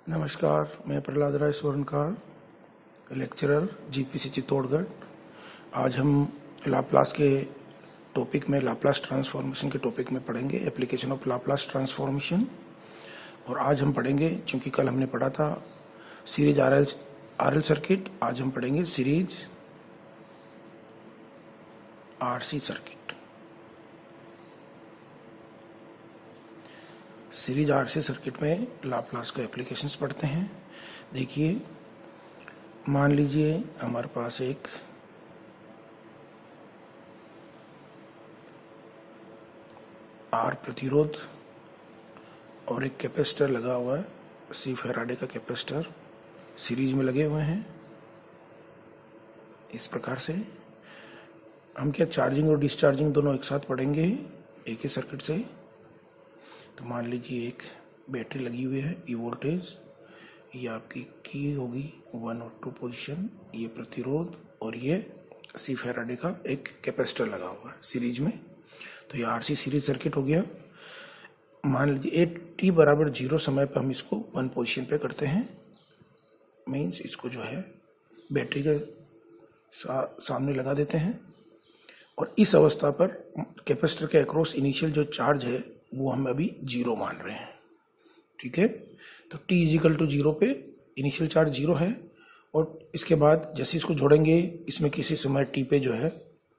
नमस्कार, मैं प्रहलाद राय स्वर्णकार, lecturer GPC Chittorgarh. आज हम लाप्लास के टॉपिक में, लाप्लास ट्रांसफॉर्मेशन के टॉपिक में पढ़ेंगे, एप्लीकेशन ऑफ लाप्लास ट्रांसफॉर्मेशन। और आज हम पढ़ेंगे, चूंकि कल हमने पढ़ा था सीरीज आरएल सर्किट, आज हम पढ़ेंगे series RC circuit. Series RC circuit में लाप्लास का एप्लीकेशंस पढ़ते हैं। देखिए, मान लीजिए हमारे पास एक आर प्रतिरोध और एक कैपेसिटर लगा हुआ है, सी फैराडे का कैपेसिटर सीरीज में लगे हुए हैं। इस प्रकार से हम क्या चार्जिंग और डिस्चार्जिंग दोनों एक साथ पढ़ेंगे एक ही सर्किट से। तो मान लीजिए एक बैटरी लगी हुई है, ई वोल्टेज, ये आपकी की होगी 1 और 2 पोजीशन, ये प्रतिरोध और ये सी फैराडे का एक कैपेसिटर लगा हुआ है सीरीज में। तो ये आरसी सीरीज सर्किट हो गया। मान लीजिए t बराबर 0 समय पर हम इसको 1 पोजीशन पे करते हैं, मीन्स इसको जो है बैटरी के सामने लगा देते हैं। और इस अवस्था पर कैपेसिटर के अक्रॉस इनिशियल जो चार्ज है वो हम अभी 0 मान रहे हैं। ठीक है, तो t इजिकल टू 0 पे इनिशियल चार्ज 0 है। और इसके बाद जैसे इसको जोड़ेंगे, इसमें किसी समय t पे जो है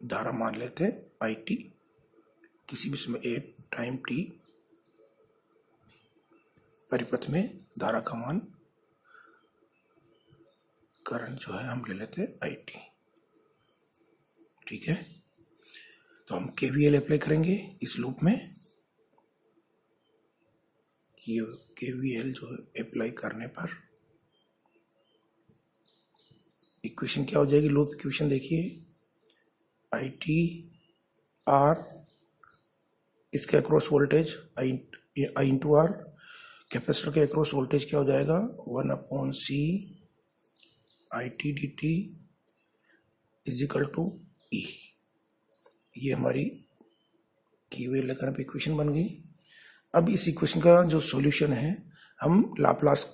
धारा मान लेते हैं आई टी, किसी भी समय ए टाइम t परिपथ में धारा का मान, करंट जो है हम ले लेते हैं आई टी। ठीक है, तो हम केवीएल अप्लाई करेंगे इस लूप में। केवीएल जो है अप्लाई करने पर इक्वेशन क्या हो जाएगी, लूप इक्वेशन देखिए, आई टी आर, इसके across voltage I into R, capacitor के अक्रॉस वोल्टेज क्या हो जाएगा 1/c I T D T equal to E. ये हमारी केवीएल लगाने पे इक्वेशन बन गई। अब इस इक्वेशन का जो सॉल्यूशन है, हम लाप्लास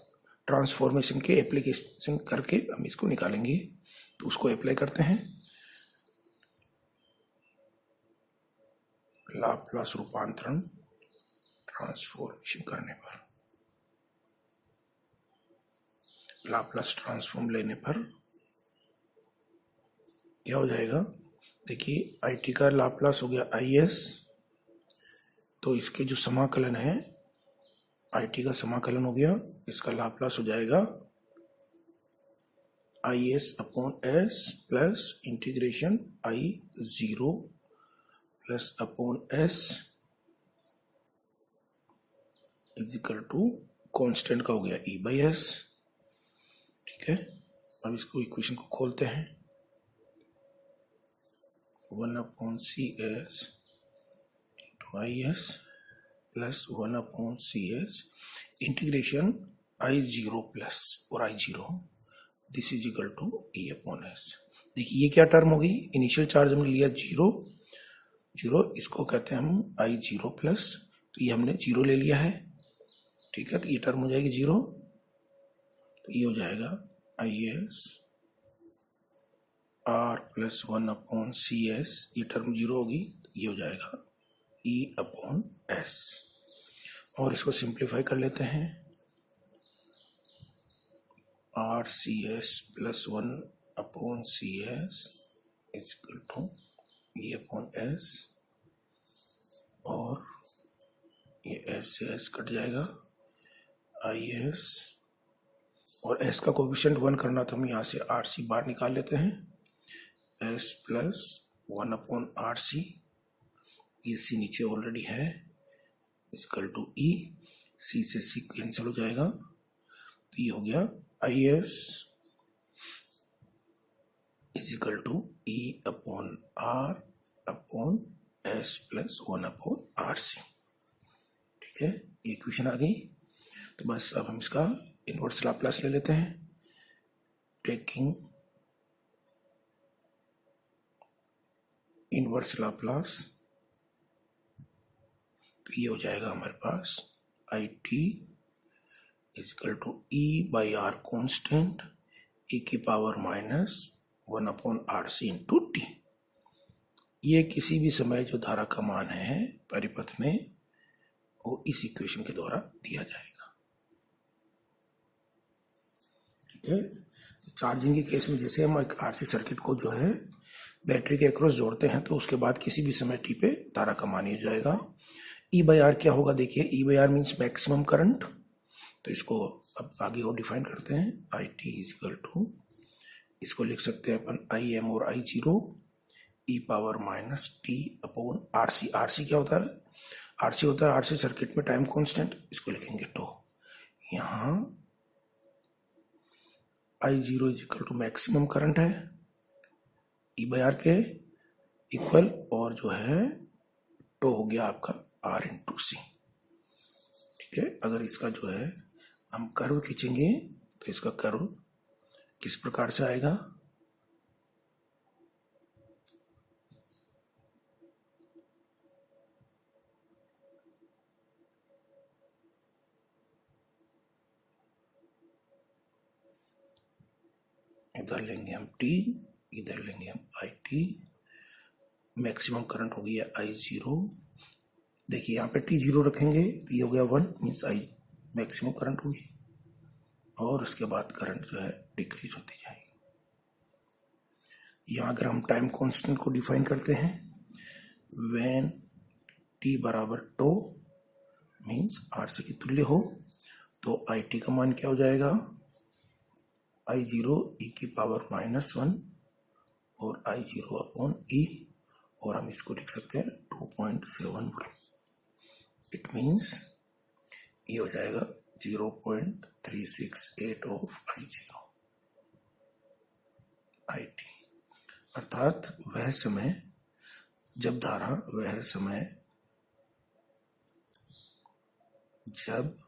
ट्रांसफॉर्मेशन के एप्लीकेशन करके हम इसको निकालेंगे। तो उसको अप्लाई करते हैं। लाप्लास रूपांतरण ट्रांसफॉर्मेशन करने पर, लाप्लास ट्रांसफॉर्म लेने पर क्या हो जाएगा, देखिए आई टी का लाप्लास हो गया आई एस, तो इसके जो समाकलन है, आई टी का समाकलन हो गया, इसका लाप्लास हो जाएगा I S upon S plus integration I 0 plus upon S equal to constant का हो गया ई बाई एस। ठीक है, अब इसको इक्वेशन को खोलते हैं, 1/cs into I S plus 1/cs integration I0 plus और I0, this is equal to E upon S. देखिए ये क्या टर्म होगी, इनिशियल चार्ज हमने लिया 0, इसको कहते हैं हम I0 प्लस, तो ये हमने 0 ले लिया है। ठीक है, तो ये टर्म हो जाएगी 0, तो ये हो जाएगा IS R प्लस 1/CS, ये टर्म 0 होगी, तो ये हो जाएगा E अपॉन एस। और इसको सिंप्लीफाई कर लेते हैं, R C S plus 1/CS is equal to E upon S, और ये एस से एस कट जाएगा, आई एस, और एस का कोएफिशिएंट 1 करना तो हम यहाँ से आर सी बाहर निकाल लेते हैं, एस प्लस 1/RC, ये सी नीचे ऑलरेडी है, इक्वल टू ई, सी से सी कैंसिल हो जाएगा, तो ये हो गया I S is equal to E upon R upon S plus 1/RC। ठीक है, ये इक्वेशन आ गई। तो बस अब हम इसका इनवर्स लाप्लास ले लेते हैं, टेकिंग इनवर्स लाप्लास, तो ये हो जाएगा हमारे पास I T is equal to E by R constant e की power minus 1/RC into T. ये किसी भी समय जो धारा का मान है परिपथ में वो इस इक्वेशन के द्वारा दिया जाएगा। ठीक है, तो चार्जिंग के केस में जैसे हम एक आरसी सर्किट को जो है बैटरी के अक्रॉस जोड़ते हैं तो उसके बाद किसी भी समय टी पे धारा का मान ही हो जाएगा। ई बाई आर क्या होगा, देखिए E by R means maximum current, तो इसको अब आगे और डिफाइन करते हैं। I T is equal to, इसको लिख सकते हैं अपन आई एम और I zero E power minus T upon RC. RC क्या होता है, आरसी होता है आरसी सर्किट में टाइम कांस्टेंट, इसको लिखेंगे तो यहाँ I zero is equal to maximum current है ई बाई आर के इक्वल, और जो है टो हो गया आपका आर इंटू सी। ठीक है, अगर इसका जो है हम कर्व खींचेंगे तो इसका कर्व किस प्रकार से आएगा, इधर लेंगे हम टी, इधर लेंगे हम आई टी, मैक्सिमम करंट हो गया आई जीरो, देखिए यहाँ पे टी जीरो रखेंगे तो ये हो गया 1 मीन्स आई मैक्सिमम करंट होगी, और उसके बाद करंट जो है डिक्रीज होती जाएगी। यहाँ अगर हम टाइम कांस्टेंट को डिफाइन करते हैं, व्हेन टी बराबर टो मीन्स आरसी की तुल्य हो, तो आई टी का मान क्या हो जाएगा, आई जीरो ई की पावर माइनस 1 और आई जीरो अपॉन ई, और हम इसको लिख सकते हैं 2.7, इट मीन्स ये हो जाएगा 0.368 of I zero I T, अर्थात वह समय जब धारा, वह समय जब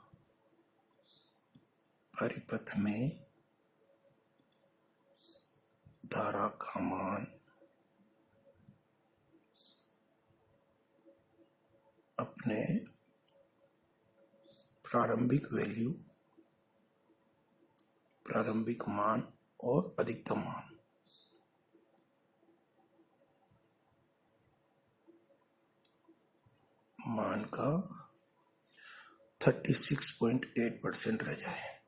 परिपथ में धारा का मान अपने प्रारंभिक वैल्यू, प्रारंभिक मान और अधिकतम मान का 36.8% रह जाए,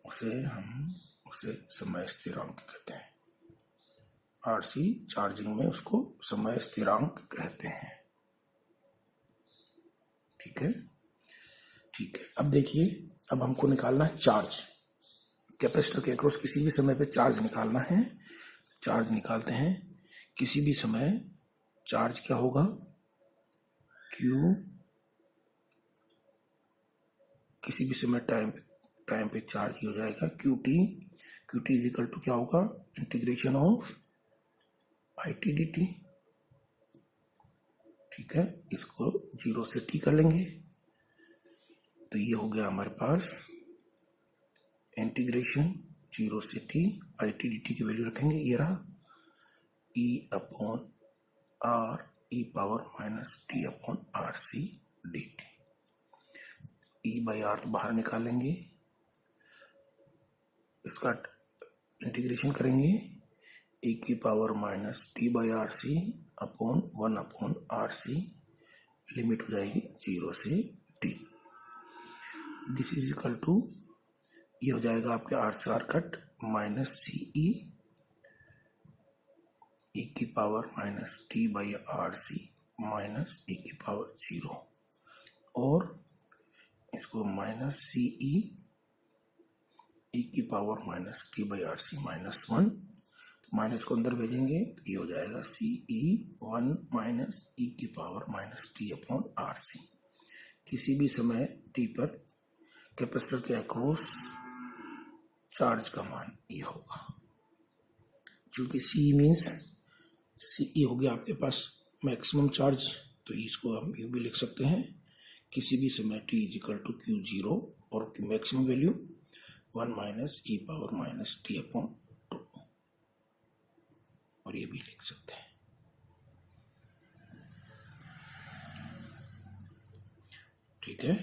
उसे समय स्थिरांक कहते हैं। आरसी चार्जिंग में उसको समय स्थिरांक कहते हैं। ठीक है, ठीक है, अब देखिए, अब हमको निकालना है चार्ज। कैपेसिटर के अक्रॉस किसी भी समय पे चार्ज निकालना है। चार्ज निकालते हैं, किसी भी समय चार्ज क्या होगा, Q, किसी भी समय टाइम पे चार्ज हो जाएगा QT इज इक्वल टू क्या होगा, integration of I T D T. ठीक है, इसको 0 से t कर लेंगे तो ये हो गया हमारे पास इंटीग्रेशन 0 से t I T D T की वैल्यू रखेंगे, ये रहा e upon R E power minus T upon R C D T. E by R तो बाहर निकालेंगे, इसका इंटीग्रेशन करेंगे, e की power minus T by R C upon 1 upon R C, limit हो जाएगी 0 से t। This is equal to, ये हो जाएगा आपके आर से R cut minus C E की power minus T by R C minus E की पावर 0, और इसको माइनस सी ई की power minus T by R C minus 1, minus को अंदर भेजेंगे तो ये हो जाएगा सी ई 1 माइनस ई की power minus T upon R C. किसी भी समय टी पर कैपेसिटर के अक्रॉस चार्ज का मान ये होगा, चूंकि सी मीन्स सी हो गया आपके पास मैक्सिमम चार्ज, तो इसको हम यू भी लिख सकते हैं, किसी भी समय T is equal to Q zero और maximum value 1 minus E power minus T upon 2, और ये भी लिख सकते हैं। ठीक है।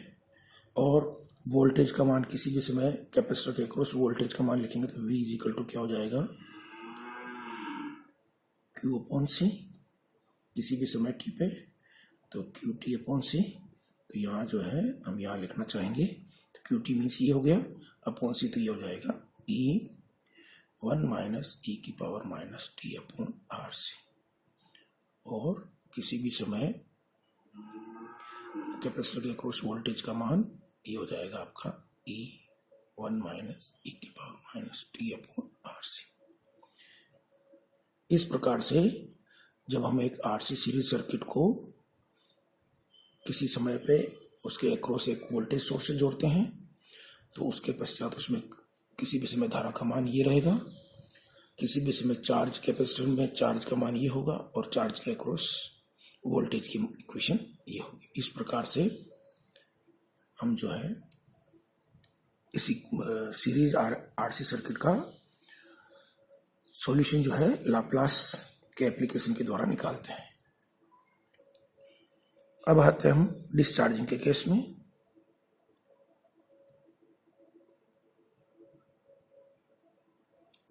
और वोल्टेज का मान किसी भी समय कैपेसिटर के अक्रॉस वोल्टेज का मान लिखेंगे तो V इजिकल टू क्या हो जाएगा, Q अपॉन C, किसी भी समय t पे तो QT अपॉन C। तो यहाँ जो है हम यहाँ लिखना चाहेंगे तो QT मीन्स ये हो गया, अपॉन C तो ये हो जाएगा E1 माइनस E की power minus T upon RC। और किसी भी समय कैपेसिटर के अक्रॉस वोल्टेज का मान ये हो जाएगा आपका E1 माइनस E की power minus T upon RC। इस प्रकार से जब हम एक RC सीरीज सर्किट को किसी समय पे उसके अक्रॉस एक वोल्टेज सोर्स से जोड़ते हैं तो उसके पश्चात उसमें किसी भी समय धारा का मान ये रहेगा, किसी भी समय चार्ज कैपेसिटर में चार्ज का मान ये होगा और चार्ज के अक्रॉस वोल्टेज की इक्वेशन ये होगी। इस प्रकार से हम जो है इसी सीरीज RC सर्किट का सॉल्यूशन जो है लाप्लास के एप्लीकेशन के द्वारा निकालते हैं। अब आते हैं हम डिस्चार्जिंग के केस में।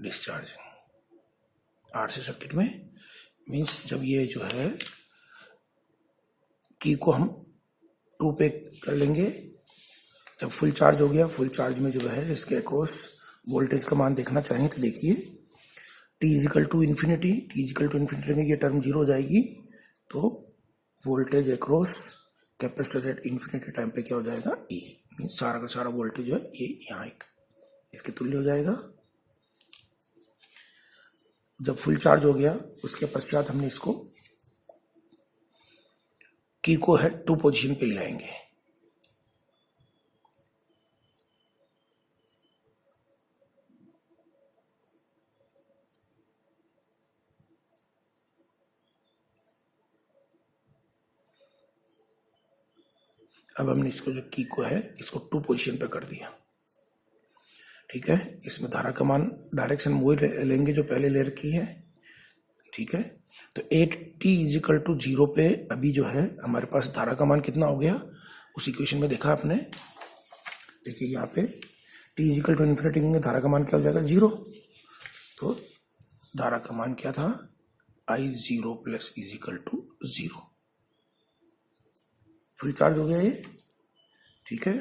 डिस्चार्जिंग RC सर्किट में मीन्स जब ये जो है की को हम 2 पे कर लेंगे, जब फुल चार्ज हो गया, फुल चार्ज में जो है इसके अक्रॉस वोल्टेज का मान देखना चाहें तो देखिए T equal to infinity, T equal to infinity रहेंगे, ये टर्म जीरो हो जाएगी तो voltage across capacitor at infinity time पे क्या हो जाएगा, E मीन्स सारा का सारा वोल्टेज जो है ये यहाँ एक इसके तुल्य हो जाएगा। जब फुल चार्ज हो गया उसके पश्चात हमने इसको की को है 2 पोजीशन पे ले आएंगे। अब हमने इसको जो की को है इसको 2 पोजीशन पे कर दिया, ठीक है। इसमें धारा का मान डायरेक्शन वही लेंगे जो पहले ले रखी है, ठीक है। तो 8t इजिकल टू 0 पे अभी जो है हमारे पास धारा का मान कितना हो गया, उस इक्वेशन में देखा आपने, देखिए यहाँ पे t इजिकल टू इन्फिनिटी करेंगे धारा का मान क्या हो जाएगा 0। तो धारा का मान क्या था I0 plus equal to 0। Full charge हो गया ये, ठीक है।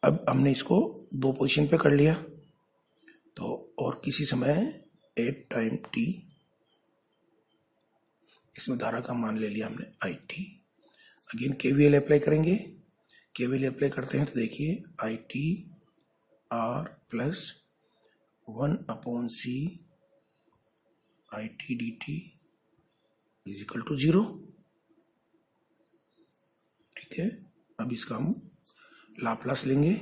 अब हमने इसको 2 पोजीशन पे कर लिया तो और किसी समय 8 टाइम t, इसमें धारा का मान ले लिया हमने IT। अगेन KVL अप्लाई करेंगे, KVL अप्लाई करते हैं तो देखिए IT R plus 1 upon C IT dt equal to 0, ठीक है। अब इसका हम लाप्लास लेंगे,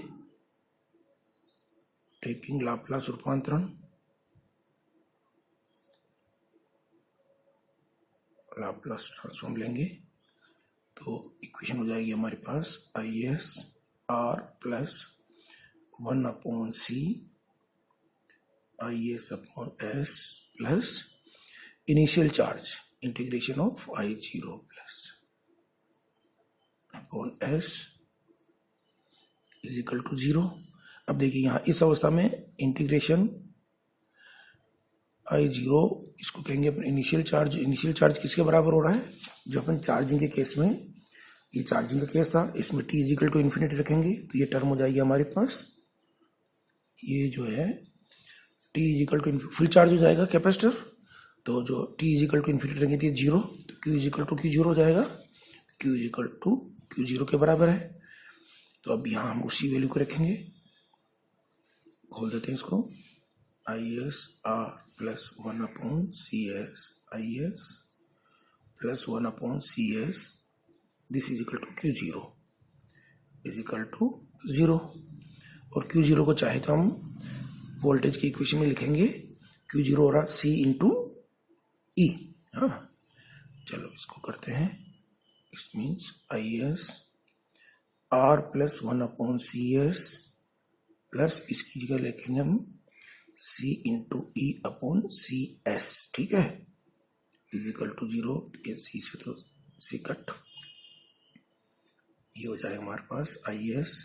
टेकिंग लाप्लास रूपांतरण, लाप्लास ट्रांसफॉर्म लेंगे तो इक्वेशन हो जाएगी हमारे पास IS R plus 1 upon C IS upon S plus initial charge integration of I0 plus upon S equal to 0। अब देखिए यहाँ इस अवस्था में इंटीग्रेशन I0 इसको कहेंगे अपन इनिशियल चार्ज। इनिशियल चार्ज किसके बराबर हो रहा है, जो अपन चार्जिंग के केस में, ये चार्जिंग का केस था, इसमें t इजिकल टू इन्फिनिटी रखेंगे तो ये टर्म हो जाएगी हमारे पास, ये जो है t equal to full charge हो जाएगा कैपेसिटर, तो जो t इजिकल टू इन्फिनिटी रखेंगे तो 0, तो q इजिकल टू Q0 हो जाएगा, q इजिकल टू Q0 के बराबर है। तो अब यहाँ हम उसी वैल्यू को रखेंगे, खोल देते हैं इसको, IS R plus 1 upon CS IS plus 1 upon CS this is equal to Q0 is equal to 0। और Q0 को चाहे तो हम वोल्टेज की इक्वेशन में लिखेंगे, Q0 हो रहा C इंटू E। हाँ चलो इसको करते हैं, it means IS R plus 1 upon CS plus इसकी जगह लिखेंगे हम C into E upon CS, ठीक है, इज इक्वल टू 0। ये C से तो C कट, ये हो जाएगा हमारे पास I S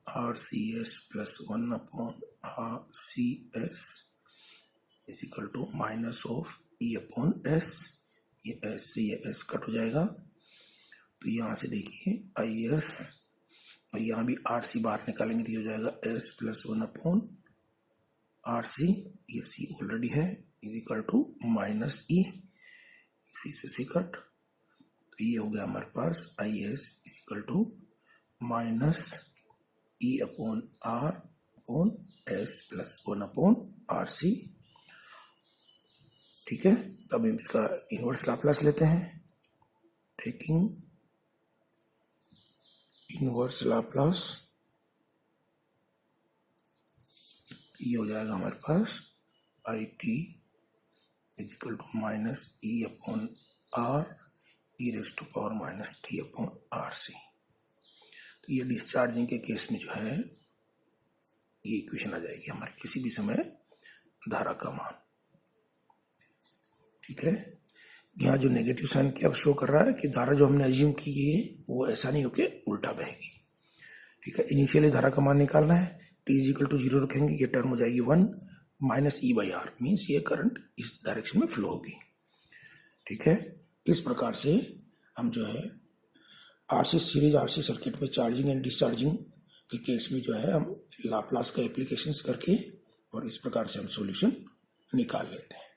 R C S plus 1 upon R C S is equal to minus of E upon S. ये एस से ये एस कट हो जाएगा, तो यहाँ से देखिए आई एस और यहाँ भी आर सी बाहर निकालेंगे तो ये हो जाएगा S plus 1 upon R C, ये सी ऑलरेडी है, is equal to minus E, C से सी कट, तो ये हो गया हमारे पास I S is equal to minus E upon R upon S plus 1 upon R C. ठीक है, तब हम इसका इनवर्स लाप्लास लेते हैं। टेकिंग इनवर्स लाप्लास, ये हो जाएगा हमारे पास I T is equal to minus E upon R E raise to power minus T upon R C. तो ये डिस्चार्जिंग के केस में जो है ये इक्वेशन आ जाएगी हमारे किसी भी समय धारा का मान। ठीक है, यहाँ जो नेगेटिव साइन क्या शो कर रहा है कि धारा जो हमने अज्यूम की है वो ऐसा नहीं होके उल्टा बहेगी। ठीक है, इनिशियली धारा का मान निकालना है, टी इज इक्वल टू 0 रखेंगे, ये टर्म हो जाएगी 1 minus E by R, means ये करंट इस डायरेक्शन में फ्लो होगी। ठीक है, इस प्रकार से हम जो है आरसी सीरीज आरसी सर्किट में चार्जिंग एंड डिस्चार्जिंग के केस में जो है हम लाप्लास का एप्लीकेशंस करके और इस प्रकार से हम सॉल्यूशन निकाल लेते हैं।